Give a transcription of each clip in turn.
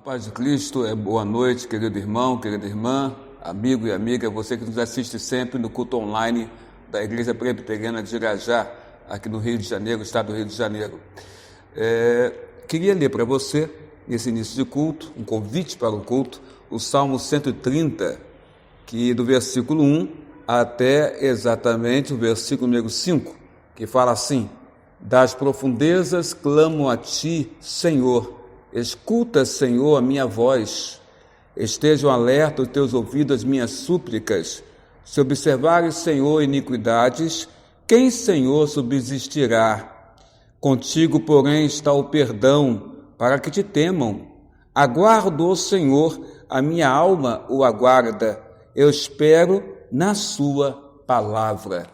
Paz de Cristo, boa noite, querido irmão, querida irmã, amigo e amiga, você que nos assiste sempre no culto online da Igreja Presbiteriana de Irajá, aqui no Rio de Janeiro, estado do Rio de Janeiro. Queria ler para você, nesse início de culto, um convite para o culto, o Salmo 130, que do versículo 1 até exatamente o versículo número 5, que fala assim: das profundezas clamo a ti, Senhor. Escuta, Senhor, a minha voz. Estejam alerta os teus ouvidos às minhas súplicas. Se observares, Senhor, iniquidades, quem, Senhor, subsistirá? Contigo, porém, está o perdão, para que te temam. Aguardo, ó Senhor, a minha alma o aguarda. Eu espero na sua palavra.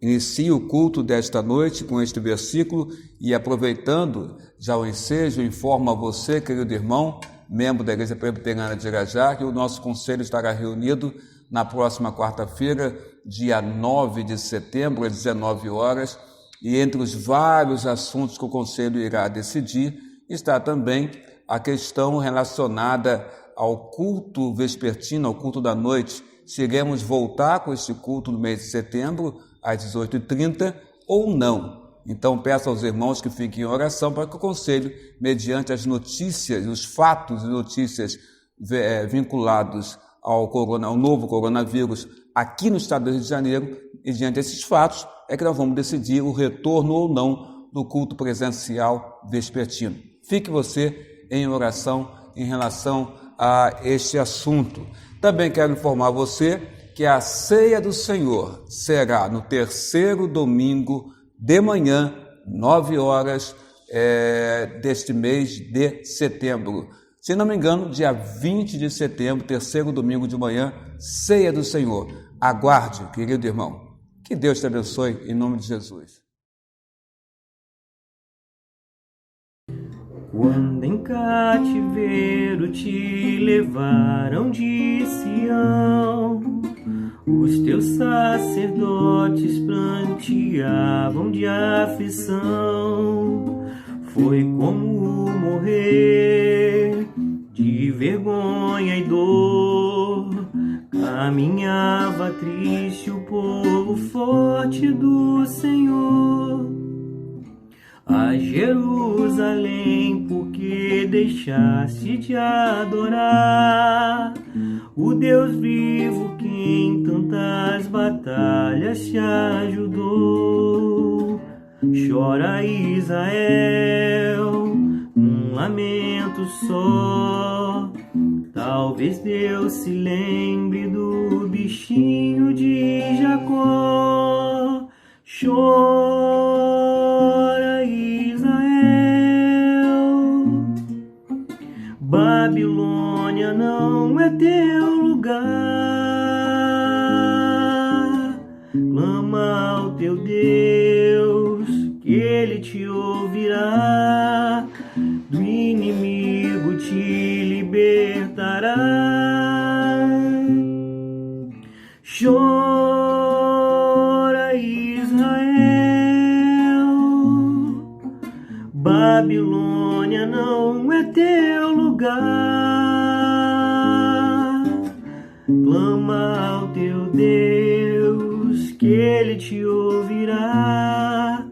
Inicio o culto desta noite com este versículo e, aproveitando já o ensejo, informo a você, querido irmão, membro da Igreja Presbiteriana de Irajá, que o nosso conselho estará reunido na próxima quarta-feira, dia 9 de setembro, às 19 horas, e entre os vários assuntos que o conselho irá decidir, está também a questão relacionada ao culto vespertino, ao culto da noite. Se iremos voltar com este culto no mês de setembro, às 18h30, ou não. Então, peço aos irmãos que fiquem em oração para que o Conselho, mediante as notícias, os fatos e notícias vinculados ao novo coronavírus aqui no estado do Rio de Janeiro, e diante desses fatos, é que nós vamos decidir o retorno ou não do culto presencial vespertino. Fique você em oração em relação a este assunto. Também quero informar você que a ceia do Senhor será no terceiro domingo de manhã, 9 horas deste mês de setembro. Se não me engano, dia 20 de setembro, terceiro domingo de manhã, ceia do Senhor. Aguarde, querido irmão. Que Deus te abençoe, em nome de Jesus. Quando em cativeiro te levaram de Sião, os teus sacerdotes pranteavam de aflição. Foi como morrer de vergonha e dor. Caminhava triste o povo forte do Senhor a Jerusalém, porque deixaste de adorar o Deus vivo que em tantas batalhas te ajudou. Chora Israel, um lamento só. Talvez Deus se lembre do bichinho de Jacó. Chora Israel, Babilônia não é teu lugar. Clama ao teu Deus, que Ele te ouvirá. Do inimigo te libertará. Chora Israel, Babilônia não é teu lugar. Clama ao teu Deus, que Ele te ouvirá.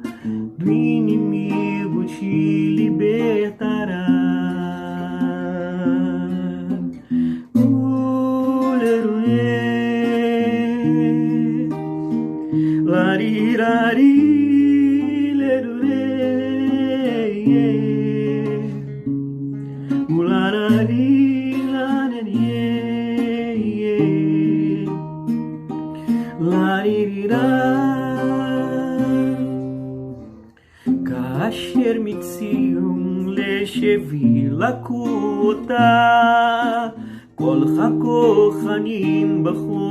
Do inimigo te libertará. Larirari, lerure, ularari, larerie, laririra. Kasher mitzion leshevi lakota, kol hakochanim bacho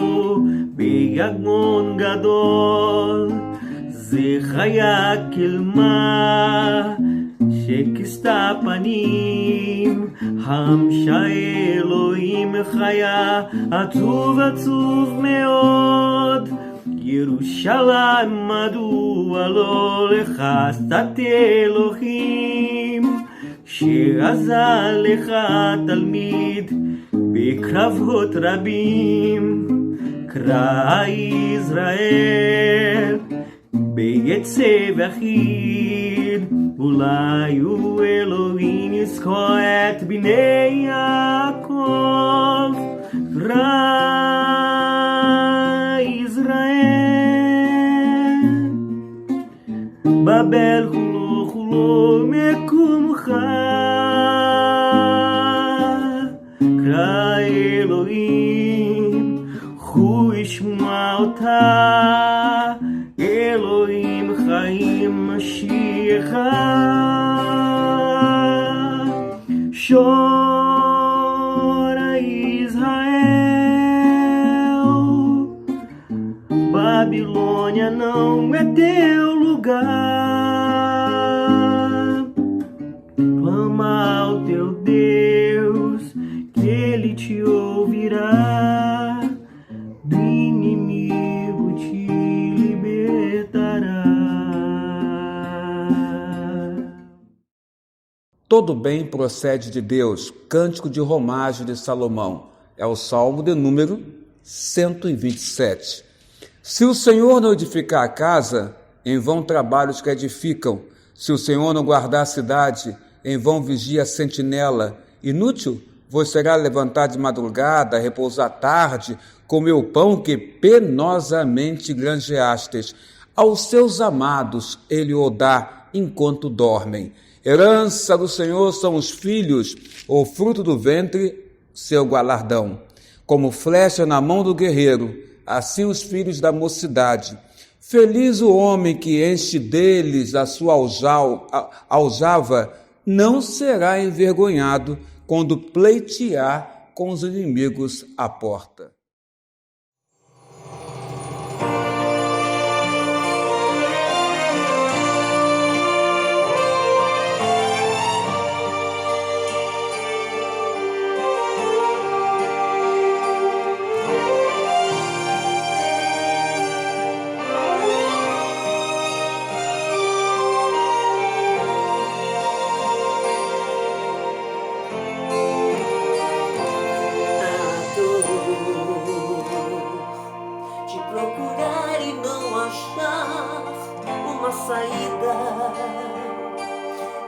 ביגון גדול. זה חיה כלמה שכסתה פנים, המשה אלוהים חיה, עצוב עצוב מאוד. ירושלים מדוע לא לחסת אלוהים, שעל גזל לך תלמיד בקרבות רבים, קרא ישראל ביצא ויחיד, אולי הוא אלוהים יזכור את בני יעקב, קרא ישראל בבל חולו חולו מקומך, קרא אלוהים הוא ישמע אותה, אלוהים חיים משיח, chora Israel, Babilônia não é teu lugar, clama ao teu Deus que Ele te ouvirá, do inimigo te libertará. Todo bem procede de Deus. Cântico de romagem de Salomão. É o Salmo de número 127. Se o Senhor não edificar a casa, em vão trabalham os que edificam. Se o Senhor não guardar a cidade, em vão vigia a sentinela. Inútil vos será levantar de madrugada, repousar tarde, comer o pão que penosamente granjeastes. Aos seus amados ele o dá enquanto dormem. Herança do Senhor são os filhos, o fruto do ventre, seu galardão. Como flecha na mão do guerreiro, assim os filhos da mocidade. Feliz o homem que enche deles a sua aljava, não será envergonhado quando pleitear com os inimigos à porta.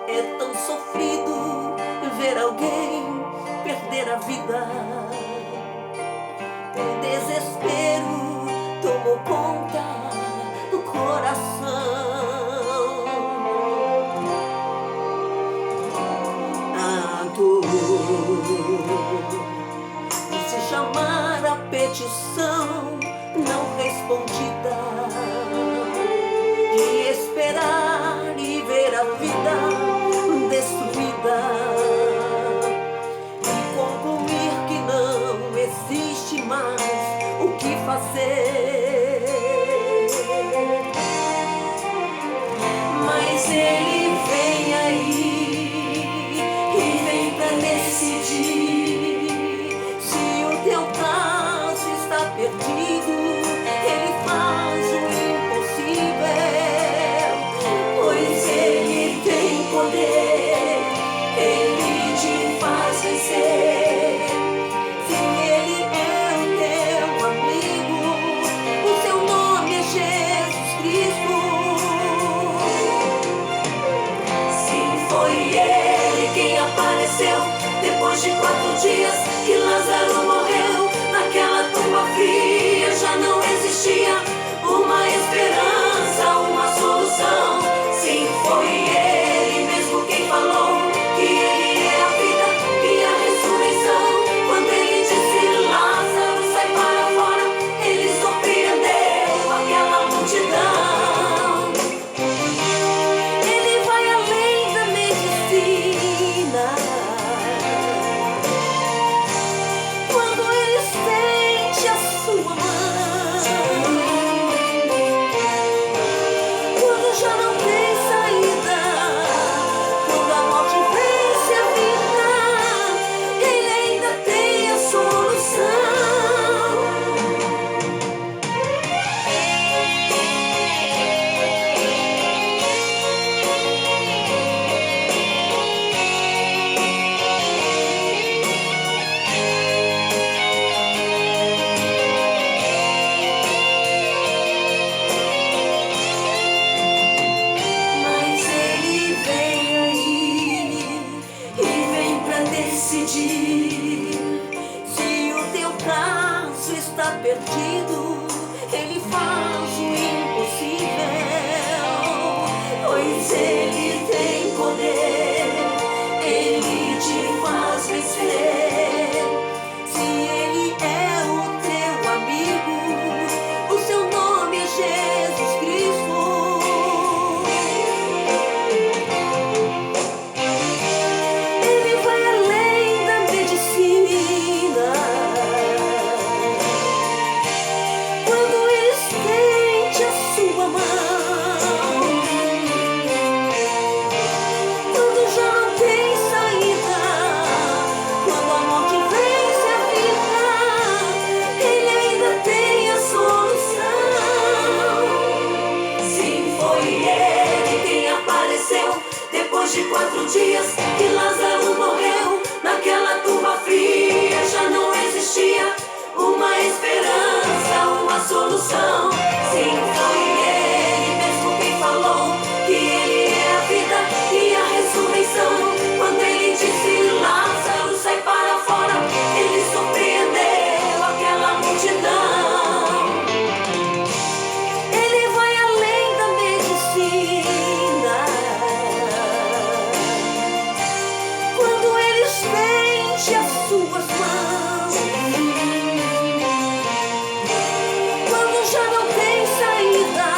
É tão sofrido ver alguém perder a vida. O desespero tomou conta do coração. A dor de se chamar a petição não respondida, de esperar e ver a vida destruída e concluir que não existe mais o que fazer. Mas ele vem aí e vem pra decidir. Se o teu caso está perdido, ele faz perdido, Ele faz o impossível, pois Ele tem poder, Ele te faz vencer. Se Ele é o teu amigo, o seu nome é Jesus Cristo. Ele vai além da medicina. Quando Ele estende a sua mão, quando já não tem saída, quando a morte vence a vida, Ele ainda tem a solução. Sim, foi Ele quem apareceu depois de 4 dias que Lázaro morreu. Naquela tumba fria já não existia uma esperança, uma solução. Sim, foi Ele mesmo quem falou que Ele é a vida e a ressurreição. Quando Ele disse: Lázaro, sai para fora, Ele surpreendeu aquela multidão. Ele vai além da medicina. Quando Ele estende as suas mãos, quando já não tem saída,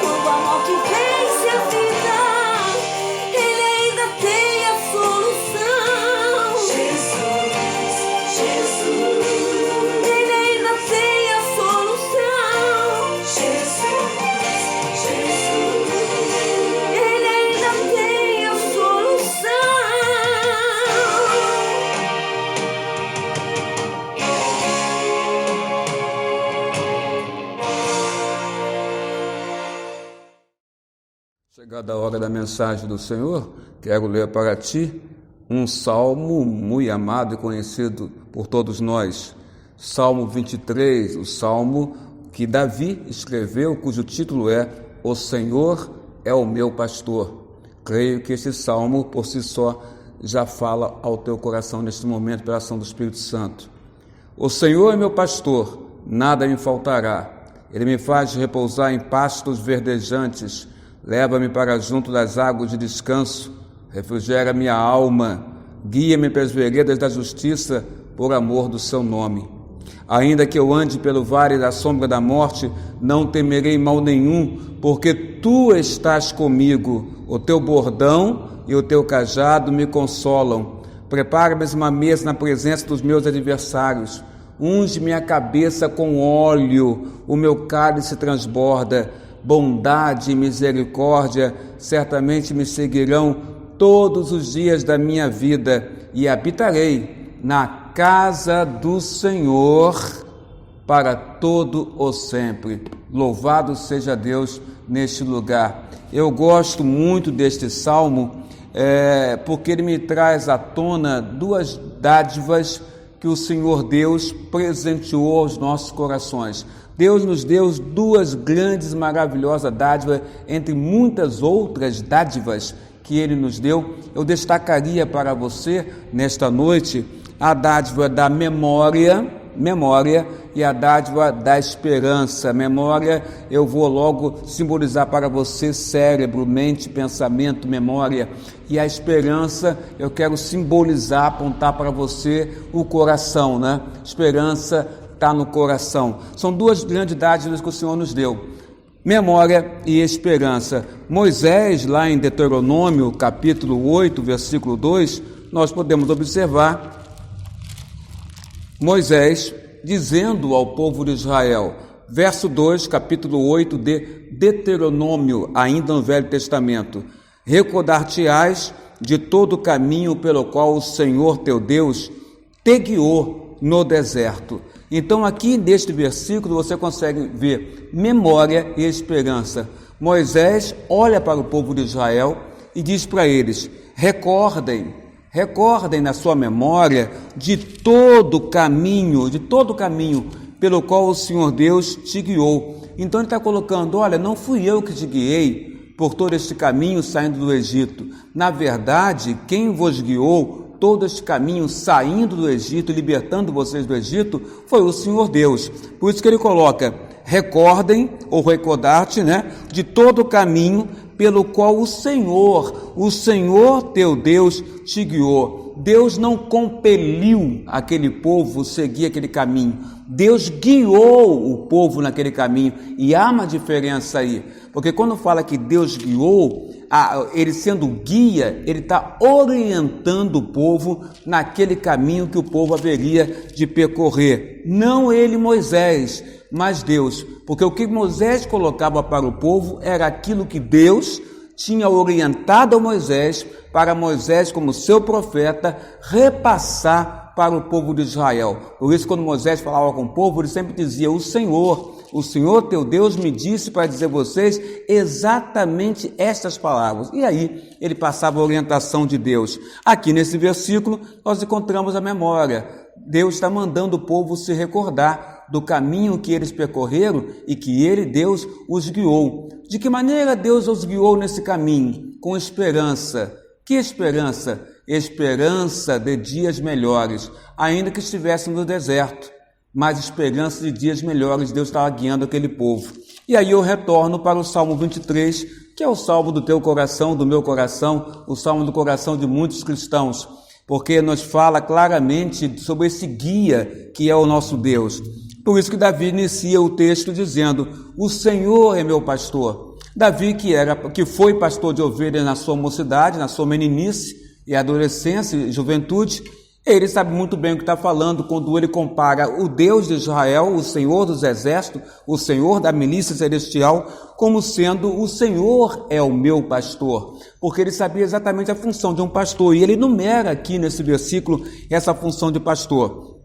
quando a morte vence a vida, Ele ainda tem a solução. Jesus, Jesus, Ele ainda tem a solução. Jesus, Jesus, Ele ainda tem a solução. Chegada a hora da mensagem do Senhor, quero ler para ti um salmo muito amado e conhecido por todos nós. Salmo 23, o salmo que Davi escreveu, cujo título é O Senhor é o meu pastor. Creio que esse salmo, por si só, já fala ao teu coração neste momento pela ação do Espírito Santo. O Senhor é meu pastor, nada me faltará. Ele me faz repousar em pastos verdejantes, leva-me para junto das águas de descanso, refrigera minha alma, guia-me pelas veredas da justiça, por amor do seu nome. Ainda que eu ande pelo vale da sombra da morte, não temerei mal nenhum, porque tu estás comigo, o teu bordão e o teu cajado me consolam. Prepara-me uma mesa na presença dos meus adversários, unge minha cabeça com óleo, o meu cálice transborda. Bondade e misericórdia certamente me seguirão todos os dias da minha vida, e habitarei na casa do Senhor para todo o sempre. Louvado seja Deus neste lugar. Eu gosto muito deste salmo, porque ele me traz à tona 2 dádivas que o Senhor Deus presenteou aos nossos corações. Deus nos deu 2 grandes, maravilhosas dádivas, entre muitas outras dádivas que Ele nos deu. Eu destacaria para você, nesta noite, a dádiva da memória e a dádiva da esperança. Memória, eu vou logo simbolizar para você cérebro, mente, pensamento, memória. E a esperança, eu quero simbolizar, apontar para você o coração, né? Esperança está no coração. São 2 grandes dádivas que o Senhor nos deu: memória e esperança. Moisés, lá em Deuteronômio, capítulo 8, versículo 2, nós podemos observar Moisés dizendo ao povo de Israel, verso 2, capítulo 8 de Deuteronômio, ainda no Velho Testamento: recordar-te-ás de todo o caminho pelo qual o Senhor teu Deus te guiou no deserto. Então aqui neste versículo você consegue ver memória e esperança. Moisés olha para o povo de Israel e diz para eles: recordem na sua memória de todo o caminho pelo qual o Senhor Deus te guiou. Então ele está colocando: olha, não fui eu que te guiei por todo este caminho saindo do Egito. Na verdade, quem vos guiou todo este caminho, saindo do Egito, libertando vocês do Egito, foi o Senhor Deus. Por isso que ele coloca, recordem, ou recordar-te, de todo o caminho pelo qual o Senhor teu Deus te guiou. Deus não compeliu aquele povo a seguir aquele caminho. Deus guiou o povo naquele caminho. E há uma diferença aí. Porque quando fala que Deus guiou, ele sendo guia, ele está orientando o povo naquele caminho que o povo haveria de percorrer. Não ele, Moisés, mas Deus. Porque o que Moisés colocava para o povo era aquilo que Deus tinha orientado a Moisés, para Moisés, como seu profeta, repassar para o povo de Israel. Por isso, quando Moisés falava com o povo, ele sempre dizia, o Senhor teu Deus me disse para dizer a vocês exatamente estas palavras. E aí, ele passava a orientação de Deus. Aqui nesse versículo, nós encontramos a memória. Deus está mandando o povo se recordar do caminho que eles percorreram e que ele, Deus, os guiou. De que maneira Deus os guiou nesse caminho? Com esperança. Que esperança? Esperança de dias melhores, ainda que estivessem no deserto, mas esperança de dias melhores, Deus estava guiando aquele povo. E aí eu retorno para o Salmo 23, que é o salmo do teu coração, do meu coração, o salmo do coração de muitos cristãos, porque nos fala claramente sobre esse guia que é o nosso Deus. Por isso que Davi inicia o texto dizendo, o Senhor é meu pastor. Davi, que foi pastor de ovelhas na sua mocidade, na sua meninice e adolescência e juventude, ele sabe muito bem o que está falando quando ele compara o Deus de Israel, o Senhor dos exércitos, o Senhor da milícia celestial, como sendo o Senhor é o meu pastor, porque ele sabia exatamente a função de um pastor, e ele enumera aqui nesse versículo essa função de pastor.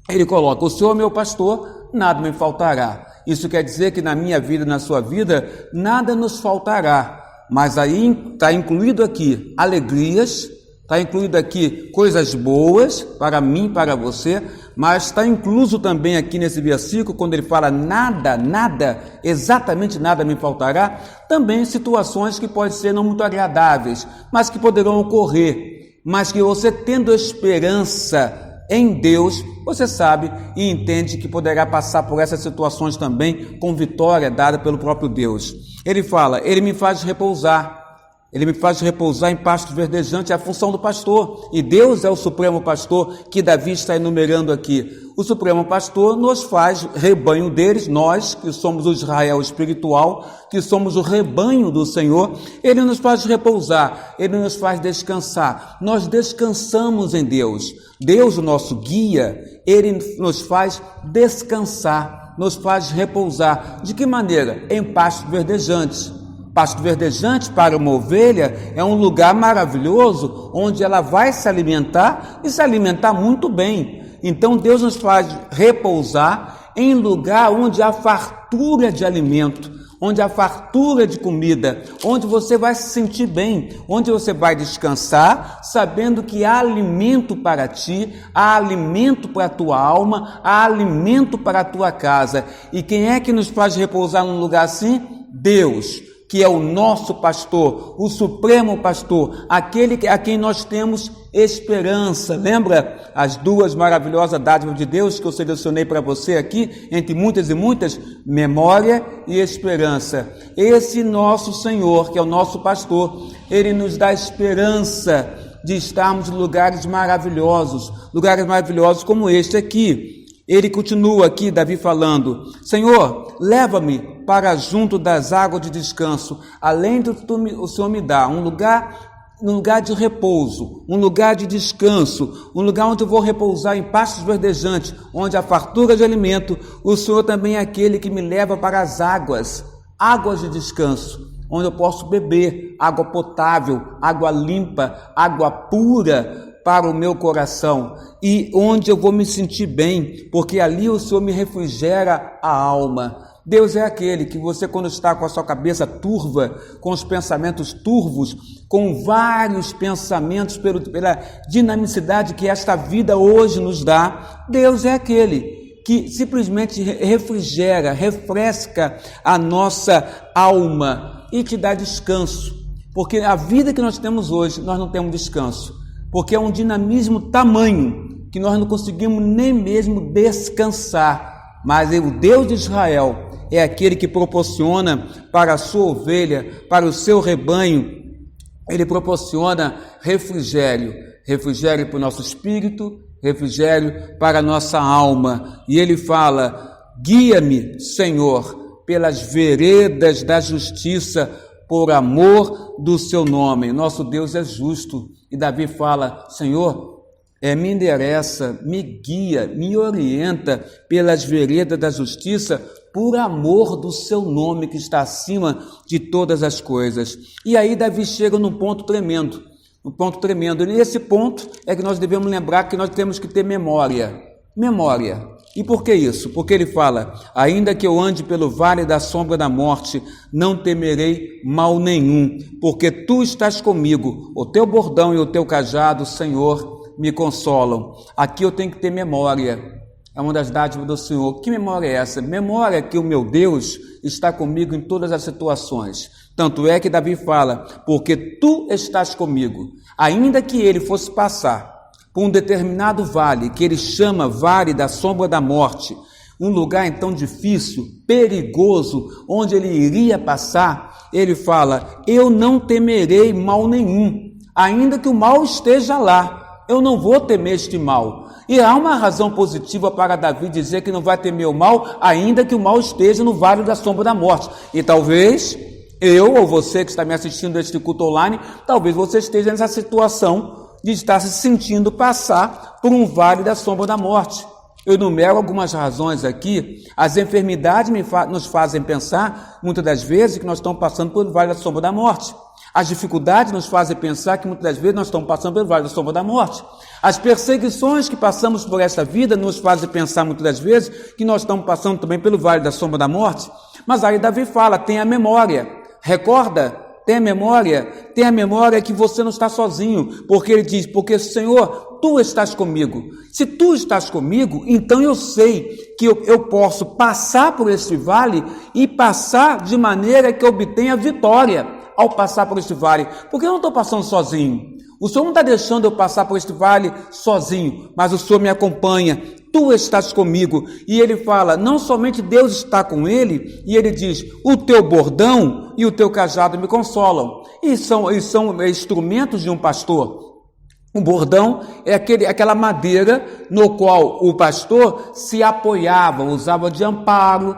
Ele coloca, o Senhor é meu pastor, nada me faltará. Isso quer dizer que na minha vida, na sua vida, nada nos faltará, mas aí está incluído aqui alegrias, está incluído aqui coisas boas para mim, para você, mas está incluso também aqui nesse versículo, quando ele fala nada, exatamente nada me faltará, também situações que podem ser não muito agradáveis, mas que poderão ocorrer, mas que você tendo esperança em Deus, você sabe e entende que poderá passar por essas situações também com vitória dada pelo próprio Deus. Ele fala, ele me faz repousar em pastos verdejantes, é a função do pastor, e Deus é o supremo pastor que Davi está enumerando aqui. O supremo pastor nos faz rebanho deles, nós que somos o Israel espiritual, que somos o rebanho do Senhor, ele nos faz repousar, ele nos faz descansar, nós descansamos em Deus. Deus, o nosso guia, ele nos faz descansar, nos faz repousar. De que maneira? Em pastos verdejantes. Pasto verdejante para uma ovelha é um lugar maravilhoso onde ela vai se alimentar e se alimentar muito bem. Então Deus nos faz repousar em lugar onde há fartura de alimento, onde há fartura de comida, onde você vai se sentir bem, onde você vai descansar, sabendo que há alimento para ti, há alimento para a tua alma, há alimento para a tua casa. E quem é que nos faz repousar num lugar assim? Deus, que é o nosso pastor, o supremo pastor, aquele a quem nós temos esperança. Lembra as duas maravilhosas dádivas de Deus que eu selecionei para você aqui, entre muitas e muitas? Memória e esperança. Esse nosso Senhor, que é o nosso pastor, ele nos dá esperança de estarmos em lugares maravilhosos como este aqui. Ele continua aqui, Davi falando, Senhor, leva-me para junto das águas de descanso, além do que o Senhor me dá, um lugar de repouso, um lugar de descanso, um lugar onde eu vou repousar em pastos verdejantes, onde há fartura de alimento. O Senhor também é aquele que me leva para as águas de descanso, onde eu posso beber água potável, água limpa, água pura, para o meu coração, e onde eu vou me sentir bem, porque ali o Senhor me refrigera a alma. Deus é aquele que você, quando está com a sua cabeça turva, com os pensamentos turvos, com vários pensamentos pela dinamicidade que esta vida hoje nos dá, Deus é aquele que simplesmente refrigera, refresca a nossa alma e te dá descanso, porque a vida que nós temos hoje, nós não temos descanso. porque é um dinamismo tamanho que nós não conseguimos nem mesmo descansar. Mas o Deus de Israel é aquele que proporciona para a sua ovelha, para o seu rebanho, ele proporciona refrigério para o nosso espírito, refrigério para a nossa alma. E ele fala: guia-me, Senhor, pelas veredas da justiça, por amor do seu nome. Nosso Deus é justo. E Davi fala: Senhor, me endereça, me guia, me orienta pelas veredas da justiça, por amor do seu nome que está acima de todas as coisas. E aí Davi chega num ponto tremendo, E nesse ponto é que nós devemos lembrar que nós temos que ter memória. E por que isso? Porque ele fala: ainda que eu ande pelo vale da sombra da morte, não temerei mal nenhum, porque tu estás comigo, o teu bordão e o teu cajado, Senhor, me consolam. Aqui eu tenho que ter memória. É uma das dádivas do Senhor. Que memória é essa? Memória que o meu Deus está comigo em todas as situações. Tanto é que Davi fala: porque tu estás comigo. Ainda que ele fosse passar por um determinado vale, que ele chama vale da sombra da morte, um lugar então difícil, perigoso, onde ele iria passar, ele fala: eu não temerei mal nenhum. Ainda que o mal esteja lá, eu não vou temer este mal. E há uma razão positiva para Davi dizer que não vai temer o mal, ainda que o mal esteja no vale da sombra da morte. E talvez eu ou você que está me assistindo este culto online, talvez você esteja nessa situação de estar se sentindo passar por um vale da sombra da morte. Eu enumero algumas razões aqui. As enfermidades nos fazem pensar, muitas das vezes, que nós estamos passando pelo vale da sombra da morte. As dificuldades nos fazem pensar que muitas das vezes nós estamos passando pelo vale da sombra da morte. As perseguições que passamos por esta vida nos fazem pensar muitas das vezes que nós estamos passando também pelo vale da sombra da morte. Mas aí Davi fala: tenha memória, recorda, tenha memória que você não está sozinho, porque ele diz: porque Senhor, tu estás comigo. Se tu estás comigo, então eu sei que eu posso passar por este vale e passar de maneira que eu obtenha vitória ao passar por este vale, porque eu não estou passando sozinho. O Senhor não está deixando eu passar por este vale sozinho, mas o Senhor me acompanha, tu estás comigo. E ele fala: não somente Deus está com ele, e ele diz: o teu bordão e o teu cajado me consolam. E são instrumentos de um pastor. O bordão é aquela madeira no qual o pastor se apoiava, usava de amparo,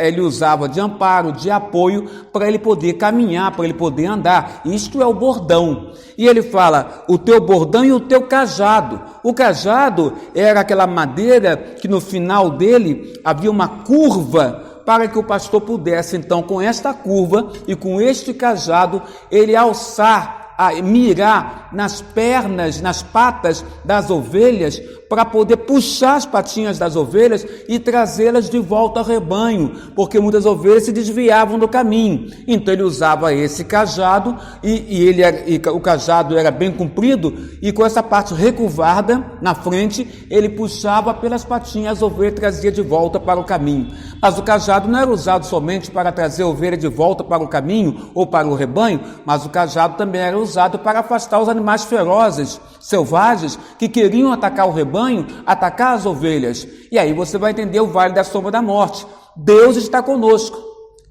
ele usava de amparo, de apoio, para ele poder caminhar, para ele poder andar. Isto é o bordão. E ele fala: o teu bordão e o teu cajado. O cajado era aquela madeira que no final dele havia uma curva, para que o pastor pudesse, então, com esta curva e com este cajado, ele alçar, a mirar nas pernas, nas patas das ovelhas, para poder puxar as patinhas das ovelhas e trazê-las de volta ao rebanho, porque muitas ovelhas se desviavam do caminho. Então ele usava esse cajado, e o cajado era bem comprido, e com essa parte recurvada na frente, ele puxava pelas patinhas as ovelhas e trazia de volta para o caminho. Mas o cajado não era usado somente para trazer a ovelha de volta para o caminho ou para o rebanho, mas o cajado também era usado para afastar os animais ferozes, selvagens, que queriam atacar o rebanho, atacar as ovelhas. E aí você vai entender o vale da sombra da morte. Deus está conosco.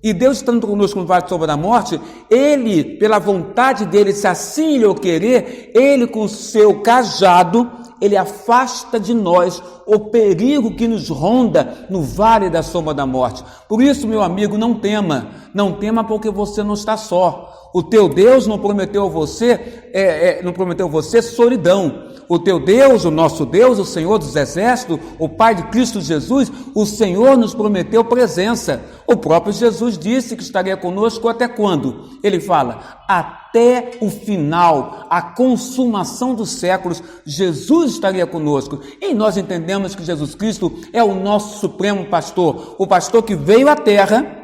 E Deus estando conosco no vale da sombra da morte, ele, pela vontade dele, se assim ele o querer, ele com o seu cajado, ele afasta de nós o perigo que nos ronda no vale da sombra da morte. Por isso, meu amigo, não tema porque você não está só. O teu Deus não prometeu a você solidão. O teu Deus, o nosso Deus, o Senhor dos Exércitos, o Pai de Cristo Jesus, o Senhor nos prometeu presença. O próprio Jesus disse que estaria conosco até quando? Ele fala: até o final, a consumação dos séculos, Jesus estaria conosco. E nós entendemos que Jesus Cristo é o nosso supremo pastor, o pastor que veio à terra,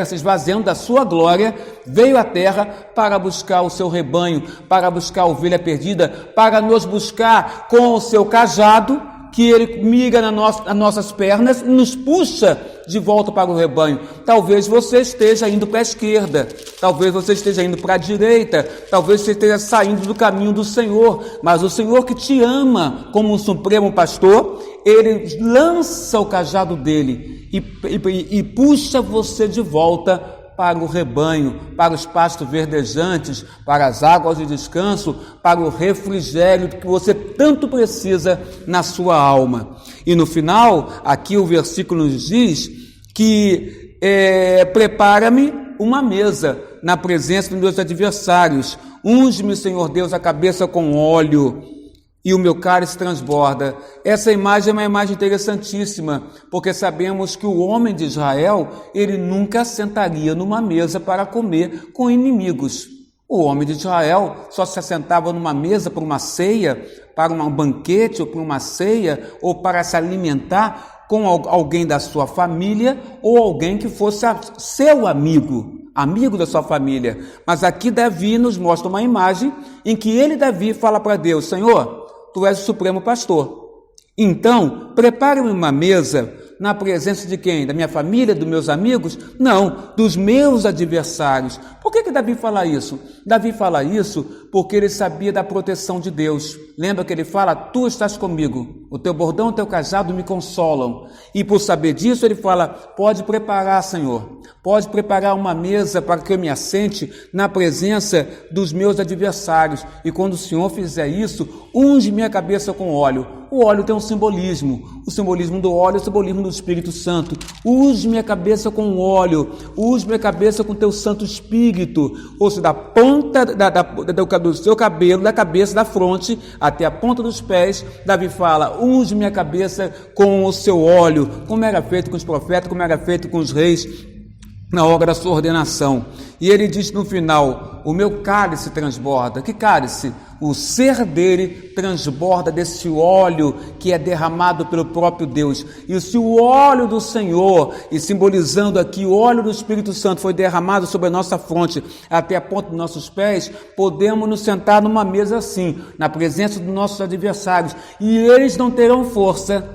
se esvaziando da sua glória, veio à terra para buscar o seu rebanho, para buscar a ovelha perdida, para nos buscar com o seu cajado que ele mira nas nossas pernas e nos puxa de volta para o rebanho. Talvez você esteja indo para a esquerda, talvez você esteja indo para a direita, talvez você esteja saindo do caminho do Senhor, mas o Senhor que te ama como um supremo pastor, ele lança o cajado dele e puxa você de volta para o rebanho, para os pastos verdejantes, para as águas de descanso, para o refrigério que você tanto precisa na sua alma. E no final, aqui o versículo nos diz que prepara-me uma mesa na presença dos meus adversários, unge-me, Senhor Deus, a cabeça com óleo, e o meu cálice transborda. Essa imagem é uma imagem interessantíssima, porque sabemos que o homem de Israel, ele nunca sentaria numa mesa para comer com inimigos. O homem de Israel só se assentava numa mesa para uma ceia, para um banquete ou para uma ceia, ou para se alimentar com alguém da sua família ou alguém que fosse seu amigo da sua família. Mas aqui Davi nos mostra uma imagem em que ele, Davi, fala para Deus: Senhor, Tu és o supremo pastor. Então, prepare-me uma mesa na presença de quem? Da minha família, dos meus amigos? Não, dos meus adversários. Por que Davi fala isso? Davi fala isso porque ele sabia da proteção de Deus. Lembra que ele fala: Tu estás comigo, o teu bordão e o teu cajado me consolam. E por saber disso, ele fala: Pode preparar, Senhor, pode preparar uma mesa para que eu me assente na presença dos meus adversários. E quando o Senhor fizer isso, unge minha cabeça com óleo. O óleo tem um simbolismo. O simbolismo do óleo é o simbolismo do Espírito Santo. Unge minha cabeça com óleo. Unge minha cabeça com teu Santo Espírito. Ou seja, da ponta do seu cabelo, da cabeça, da fronte, até a ponta dos pés, Davi fala: unge minha cabeça com o seu óleo, como era feito com os profetas, como era feito com os reis na hora da sua ordenação. E ele diz no final: o meu cálice transborda. Que cálice? O ser dele transborda desse óleo que é derramado pelo próprio Deus. E se o óleo do Senhor, e simbolizando aqui o óleo do Espírito Santo, foi derramado sobre a nossa fronte até a ponta dos nossos pés, podemos nos sentar numa mesa assim, na presença dos nossos adversários, e eles não terão força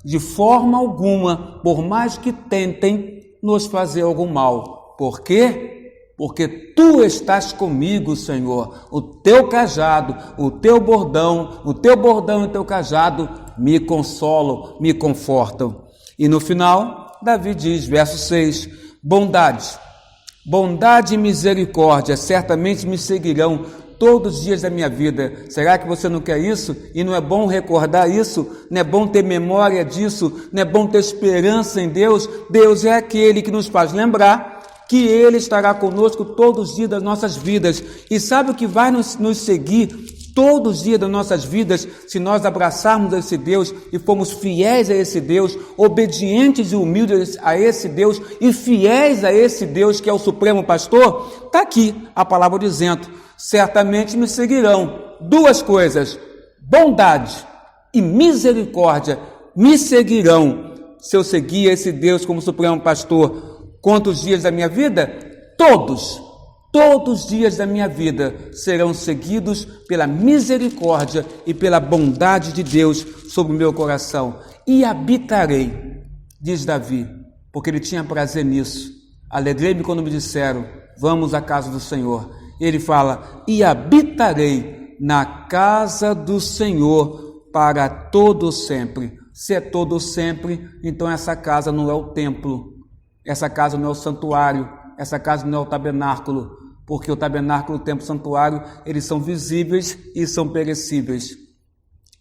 de forma alguma, por mais que tentem nos fazer algum mal. Por quê? Porque Tu estás comigo, Senhor. O teu cajado, o teu bordão e o teu cajado me consolam, me confortam. E no final, Davi diz, verso 6, bondade e misericórdia certamente me seguirão todos os dias da minha vida. Será que você não quer isso? E não é bom recordar isso? Não é bom ter memória disso? Não é bom ter esperança em Deus? Deus é aquele que nos faz lembrar que Ele estará conosco todos os dias das nossas vidas. E sabe o que vai nos seguir todos os dias das nossas vidas, se nós abraçarmos esse Deus e formos fiéis a esse Deus, obedientes e humildes a esse Deus e fiéis a esse Deus que é o Supremo Pastor? Está aqui a palavra dizendo, certamente me seguirão duas coisas, bondade e misericórdia me seguirão, se eu seguir esse Deus como Supremo Pastor. Quantos dias da minha vida? Todos os dias da minha vida serão seguidos pela misericórdia e pela bondade de Deus sobre o meu coração. E habitarei, diz Davi, porque ele tinha prazer nisso. Alegrei-me quando me disseram, vamos à casa do Senhor. Ele fala, e habitarei na casa do Senhor para todo sempre. Se é todo sempre, então essa casa não é o templo. Essa casa não é o santuário, essa casa não é o tabernáculo, porque o tabernáculo, o templo, o santuário, eles são visíveis e são perecíveis.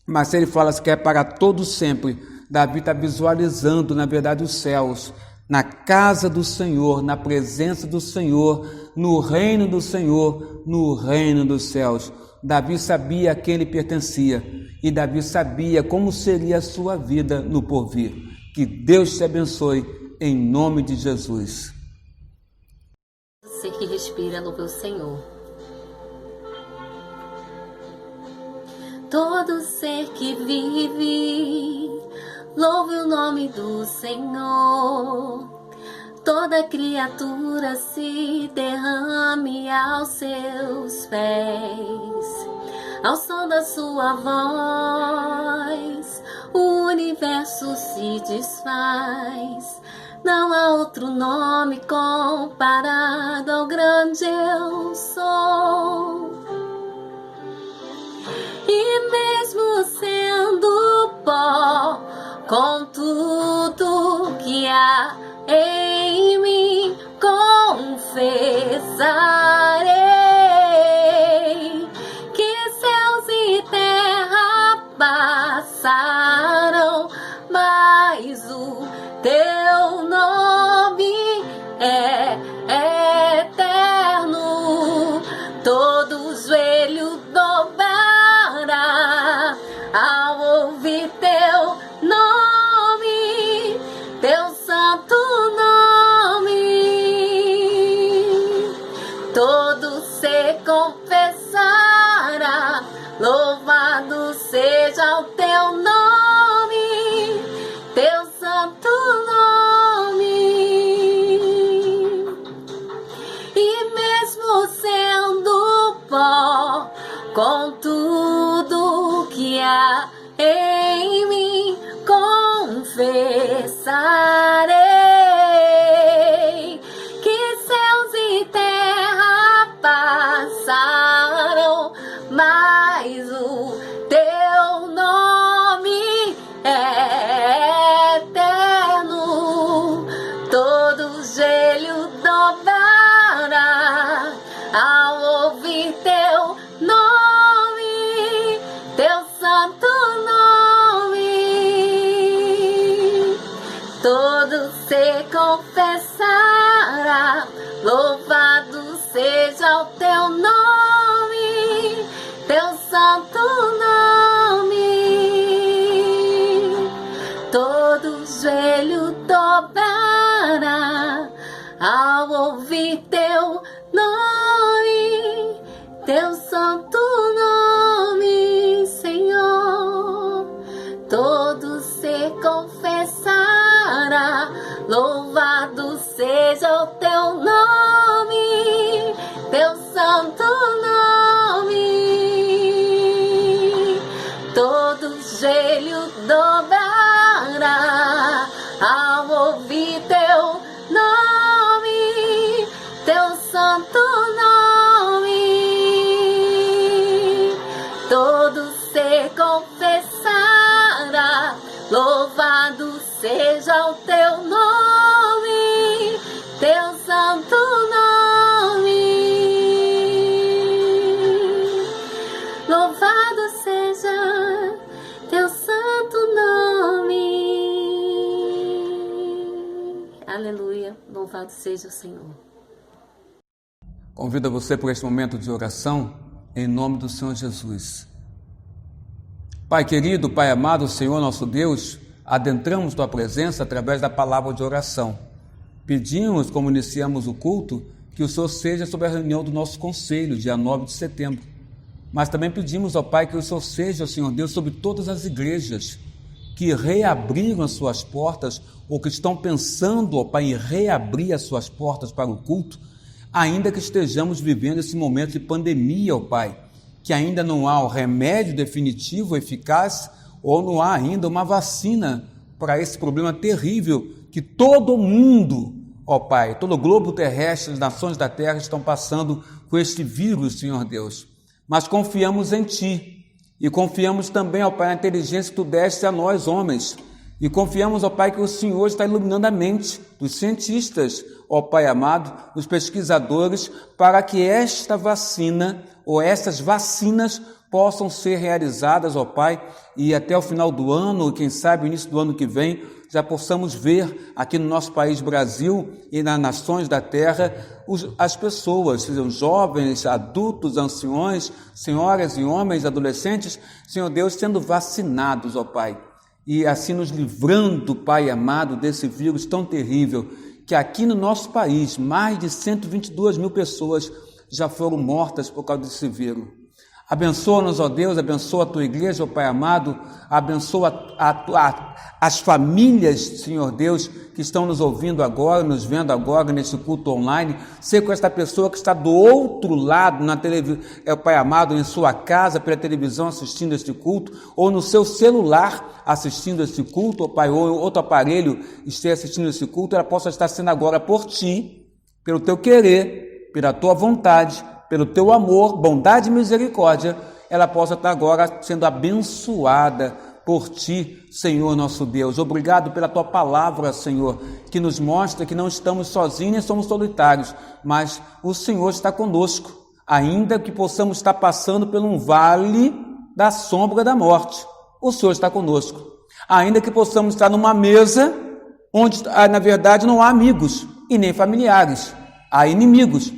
Mas se ele fala que é para todo sempre, Davi está visualizando, na verdade, os céus, na casa do Senhor, na presença do Senhor, no reino do Senhor, no reino dos céus. Davi sabia a quem ele pertencia e Davi sabia como seria a sua vida no porvir. Que Deus te abençoe. Em nome de Jesus. Você que respira, louve o Senhor. Todo ser que vive, louve o nome do Senhor. Toda criatura se derrame aos seus pés. Ao som da sua voz, o universo se desfaz. Não há outro nome comparado ao grande eu sou. E mesmo sendo pó, com tudo que há em mim, confessarei que céus e terra passarão, mas o teu nome é eterno. Todo joelho dobrará ao ouvir teu nome, teu santo nome. Todo se confessará, louvado seja o teu nome, teu santo nome. E mesmo sendo pó, com tudo que há em mim, confessarei que céus e terra passarão, mas o teu nome é eterno. Todo joelho dobrará ao ouvir teu nome, teu santo nome. Todo se confessará, louvado seja o teu nome, teu santo nome. Todo joelho dobrará ao ouvir teu nome, teu santo nome, Senhor. Todo se confessará, louvado seja o teu nome, teu santo nome. Todo joelho dobrará ao ouvir teu nome, teu santo nome. Todo se confessará, louvado seja o teu nome, teu santo nome. Louvado seja teu santo nome. Aleluia, louvado seja o Senhor. Convido você por este momento de oração, em nome do Senhor Jesus. Pai querido, Pai amado, Senhor nosso Deus, adentramos Tua presença através da palavra de oração. Pedimos, como iniciamos o culto, que o Senhor seja sobre a reunião do nosso conselho, dia 9 de setembro. Mas também pedimos ao Pai que o Senhor seja, Senhor Deus, sobre todas as igrejas que reabriram as suas portas ou que estão pensando, ó Pai, em reabrir as suas portas para o culto, ainda que estejamos vivendo esse momento de pandemia, ó Pai, que ainda não há o remédio definitivo, eficaz, ou não há ainda uma vacina para esse problema terrível que todo mundo, ó Pai, todo o globo terrestre, as nações da terra estão passando com este vírus, Senhor Deus. Mas confiamos em Ti e confiamos também, ó Pai, na inteligência que Tu deste a nós, homens, e confiamos, ó Pai, que o Senhor está iluminando a mente dos cientistas, ó Pai amado, dos pesquisadores, para que esta vacina ou essas vacinas possam ser realizadas, ó Pai, e até o final do ano, quem sabe o início do ano que vem, já possamos ver aqui no nosso país Brasil e nas nações da terra as pessoas, sejam jovens, adultos, anciões, senhoras e homens, adolescentes, Senhor Deus, sendo vacinados, ó Pai, e assim nos livrando, Pai amado, desse vírus tão terrível, que aqui no nosso país, mais de 122 mil pessoas já foram mortas por causa desse vírus. Abençoa-nos, ó Deus, abençoa a tua igreja, ó Pai amado, abençoa as famílias, Senhor Deus, que estão nos ouvindo agora, nos vendo agora nesse culto online. Sei com esta pessoa que está do outro lado na televisão, Pai amado, em sua casa, pela televisão assistindo este culto, ou no seu celular assistindo este culto, ó Pai, ou outro aparelho esteja assistindo esse culto, ela possa estar sendo agora por ti, pelo teu querer, pela tua vontade, pelo teu amor, bondade e misericórdia, ela possa estar agora sendo abençoada por ti, Senhor nosso Deus. Obrigado pela tua palavra, Senhor, que nos mostra que não estamos sozinhos nem somos solitários, mas o Senhor está conosco, ainda que possamos estar passando por um vale da sombra da morte. O Senhor está conosco. Ainda que possamos estar numa mesa onde, na verdade, não há amigos e nem familiares, há inimigos,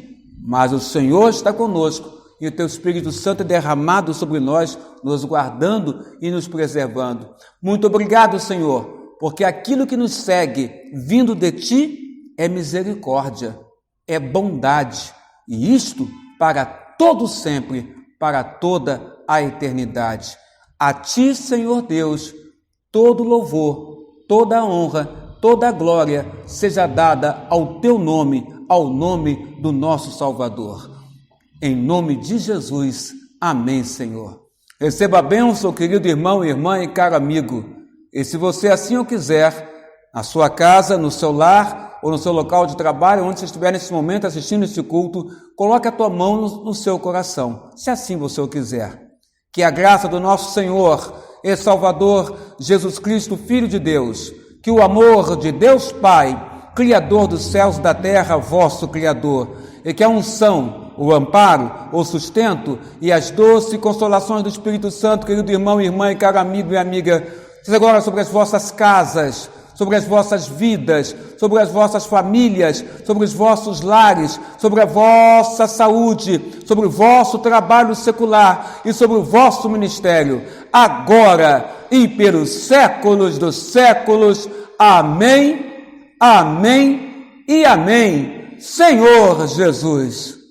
mas o Senhor está conosco e o teu Espírito Santo é derramado sobre nós, nos guardando e nos preservando. Muito obrigado, Senhor, porque aquilo que nos segue vindo de ti é misericórdia, é bondade, e isto para todo sempre, para toda a eternidade. A ti, Senhor Deus, todo louvor, toda honra, toda glória seja dada ao teu nome, ao nome do nosso Salvador. Em nome de Jesus, amém, Senhor. Receba a bênção, querido irmão, irmã e caro amigo. E se você assim o quiser, na sua casa, no seu lar ou no seu local de trabalho, onde você estiver nesse momento assistindo esse culto, coloque a tua mão no seu coração, se assim você o quiser. Que a graça do nosso Senhor e Salvador Jesus Cristo, Filho de Deus, que o amor de Deus Pai, Criador dos céus e da terra, vosso Criador, e que a unção, o amparo, o sustento e as doces consolações do Espírito Santo, querido irmão, irmã e caro amigo e amiga, seja agora sobre as vossas casas, sobre as vossas vidas, sobre as vossas famílias, sobre os vossos lares, sobre a vossa saúde, sobre o vosso trabalho secular e sobre o vosso ministério, agora e pelos séculos dos séculos. Amém. Amém e amém, Senhor Jesus.